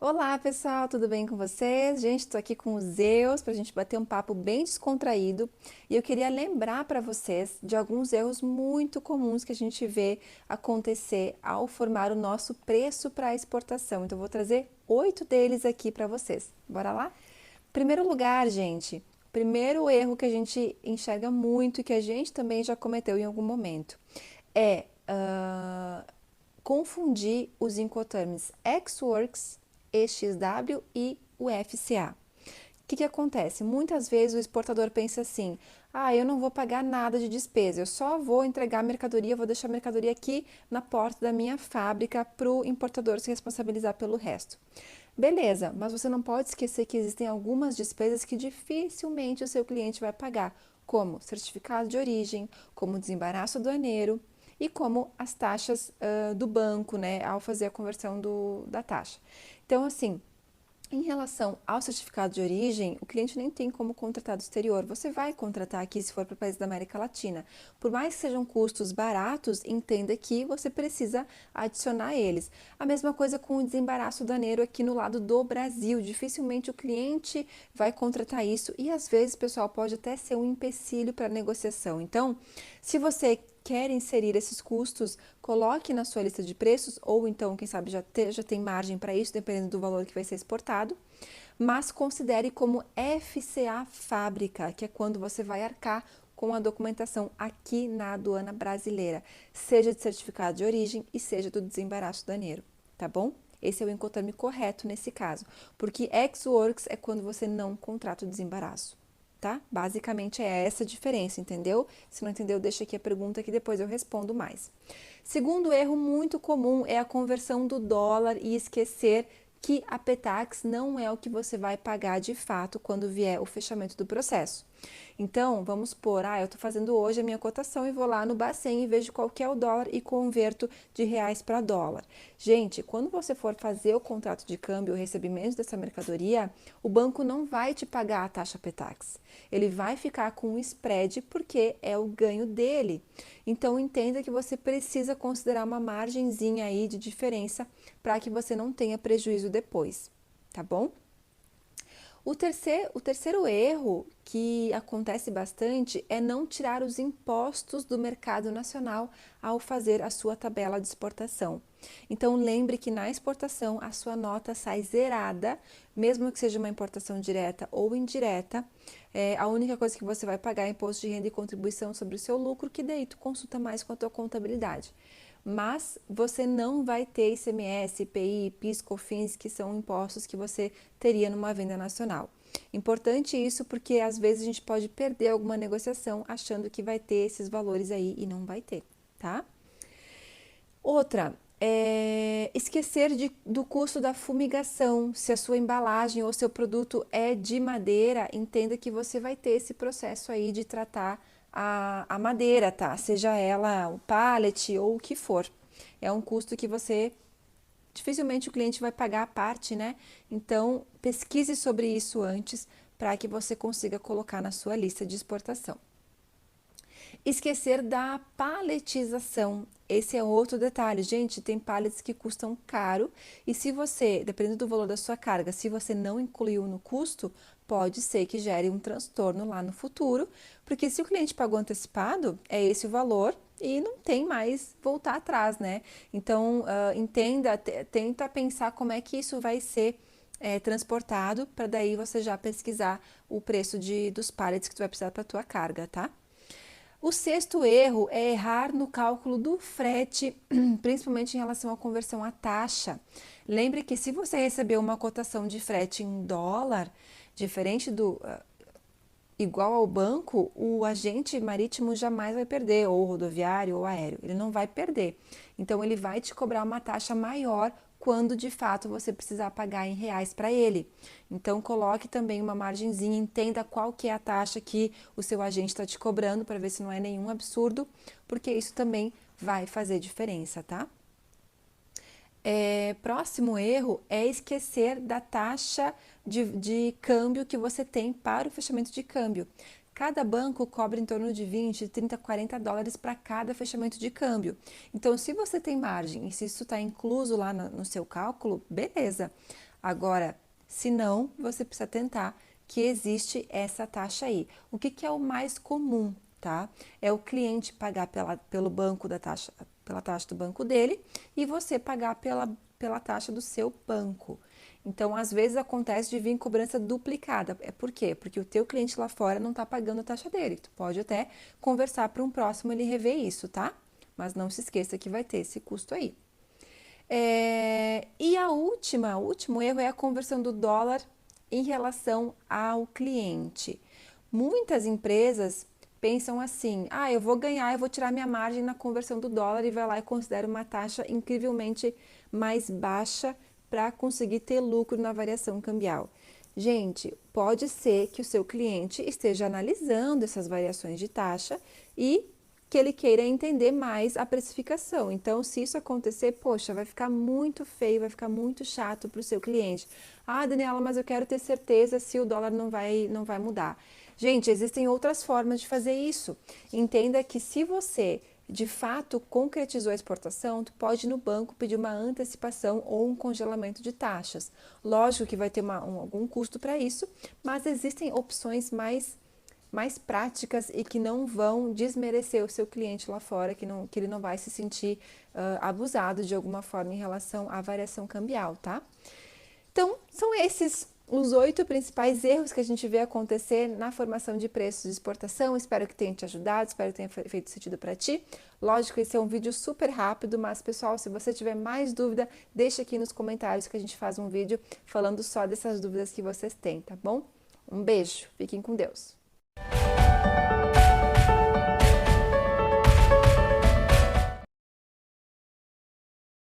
Olá, pessoal, tudo bem com vocês? Gente, estou aqui com o Zeus para a gente bater um papo bem descontraído e eu queria lembrar para vocês de alguns erros muito comuns que a gente vê acontecer ao formar o nosso preço para exportação. Então, eu vou trazer 8 deles aqui para vocês. Bora lá? Primeiro lugar, gente, primeiro erro que a gente enxerga muito e que a gente também já cometeu em algum momento é confundir os Incoterms Ex-Works, EXW e o FCA. O que acontece? Muitas vezes o exportador pensa assim: eu não vou pagar nada de despesa, eu só vou entregar a mercadoria, vou deixar a mercadoria aqui na porta da minha fábrica para o importador se responsabilizar pelo resto. Beleza, mas você não pode esquecer que existem algumas despesas que dificilmente o seu cliente vai pagar, como certificado de origem, como desembaraço aduaneiro e como as taxas do banco, né, ao fazer a conversão da taxa. Então, assim, em relação ao certificado de origem, o cliente nem tem como contratar do exterior. Você vai contratar aqui se for para o país da América Latina. Por mais que sejam custos baratos, entenda que você precisa adicionar eles. A mesma coisa com o desembaraço aduaneiro aqui no lado do Brasil. Dificilmente o cliente vai contratar isso e às vezes, pessoal, pode até ser um empecilho para a negociação. Então, se você quer inserir esses custos, coloque na sua lista de preços, ou então, quem sabe, já tem margem para isso, dependendo do valor que vai ser exportado, mas considere como FCA fábrica, que é quando você vai arcar com a documentação aqui na aduana brasileira, seja de certificado de origem e seja do desembaraço aduaneiro, tá bom? Esse é o Incoterm correto nesse caso, porque ex-works é quando você não contrata o desembaraço, tá? Basicamente é essa a diferença, entendeu? Se não entendeu, deixa aqui a pergunta que depois eu respondo mais. Segundo erro muito comum é a conversão do dólar e esquecer que a Petax não é o que você vai pagar de fato quando vier o fechamento do processo. Então, vamos supor, eu estou fazendo hoje a minha cotação e vou lá no Bacen e vejo qual que é o dólar e converto de reais para dólar. Gente, quando você for fazer o contrato de câmbio, o recebimento dessa mercadoria, o banco não vai te pagar a taxa Petax. Ele vai ficar com o spread porque é o ganho dele. Então, entenda que você precisa considerar uma margenzinha aí de diferença para que você não tenha prejuízo depois, tá bom? O terceiro erro que acontece bastante é não tirar os impostos do mercado nacional ao fazer a sua tabela de exportação. Então, lembre que na exportação a sua nota sai zerada, mesmo que seja uma importação direta ou indireta. A única coisa que você vai pagar é imposto de renda e contribuição sobre o seu lucro, que daí tu consulta mais com a tua contabilidade. Mas você não vai ter ICMS, IPI, PIS, COFINS, que são impostos que você teria numa venda nacional. Importante isso porque às vezes a gente pode perder alguma negociação achando que vai ter esses valores aí e não vai ter, tá? Outra, esquecer do custo da fumigação. Se a sua embalagem ou seu produto é de madeira, entenda que você vai ter esse processo aí de tratar a madeira, tá? Seja ela o pallet ou o que for. É um custo que você dificilmente o cliente vai pagar a parte, né? Então, pesquise sobre isso antes para que você consiga colocar na sua lista de exportação. Esquecer da paletização. Esse é outro detalhe. Gente, tem pallets que custam caro e se você, dependendo do valor da sua carga, se você não incluiu no custo, pode ser que gere um transtorno lá no futuro, porque se o cliente pagou antecipado, é esse o valor e não tem mais voltar atrás, né? Então, entenda, tenta pensar como é que isso vai ser transportado, para daí você já pesquisar o preço dos pallets que tu vai precisar para tua carga, tá? O sexto erro é errar no cálculo do frete, principalmente em relação à conversão à taxa. Lembre que se você recebeu uma cotação de frete em dólar, diferente do igual ao banco, o agente marítimo jamais vai perder, ou rodoviário ou aéreo, ele não vai perder. Então ele vai te cobrar uma taxa maior quando de fato você precisar pagar em reais para ele. Então coloque também uma margenzinha, entenda qual que é a taxa que o seu agente está te cobrando para ver se não é nenhum absurdo, porque isso também vai fazer diferença, tá? Próximo erro é esquecer da taxa de câmbio que você tem para o fechamento de câmbio. Cada banco cobra em torno de 20, 30, 40 dólares para cada fechamento de câmbio. Então, se você tem margem e se isso está incluso lá no seu cálculo, beleza. Agora, se não, você precisa atentar que existe essa taxa aí. O que é o mais comum, tá? É o cliente pagar pelo banco da taxa, pela taxa do banco dele e você pagar pela taxa do seu banco. Então, às vezes acontece de vir cobrança duplicada. É por quê? Porque o teu cliente lá fora não está pagando a taxa dele. Tu pode até conversar para um próximo ele rever isso, tá? Mas não se esqueça que vai ter esse custo aí. E o último erro é a conversão do dólar em relação ao cliente. Muitas empresas pensam assim: eu vou ganhar, eu vou tirar minha margem na conversão do dólar e vai lá e considera uma taxa incrivelmente mais baixa para conseguir ter lucro na variação cambial. Gente, pode ser que o seu cliente esteja analisando essas variações de taxa e que ele queira entender mais a precificação. Então, se isso acontecer, poxa, vai ficar muito feio, vai ficar muito chato para o seu cliente. Daniela, mas eu quero ter certeza se o dólar não vai mudar. Gente, existem outras formas de fazer isso. Entenda que se você de fato concretizou a exportação, tu pode ir no banco pedir uma antecipação ou um congelamento de taxas. Lógico que vai ter algum custo para isso, mas existem opções mais práticas e que não vão desmerecer o seu cliente lá fora, que ele não vai se sentir abusado de alguma forma em relação à variação cambial, tá? Então, são esses os 8 principais erros que a gente vê acontecer na formação de preços de exportação. Espero que tenha te ajudado, espero que tenha feito sentido para ti. Lógico, esse é um vídeo super rápido, mas pessoal, se você tiver mais dúvida, deixa aqui nos comentários que a gente faz um vídeo falando só dessas dúvidas que vocês têm, tá bom? Um beijo, fiquem com Deus!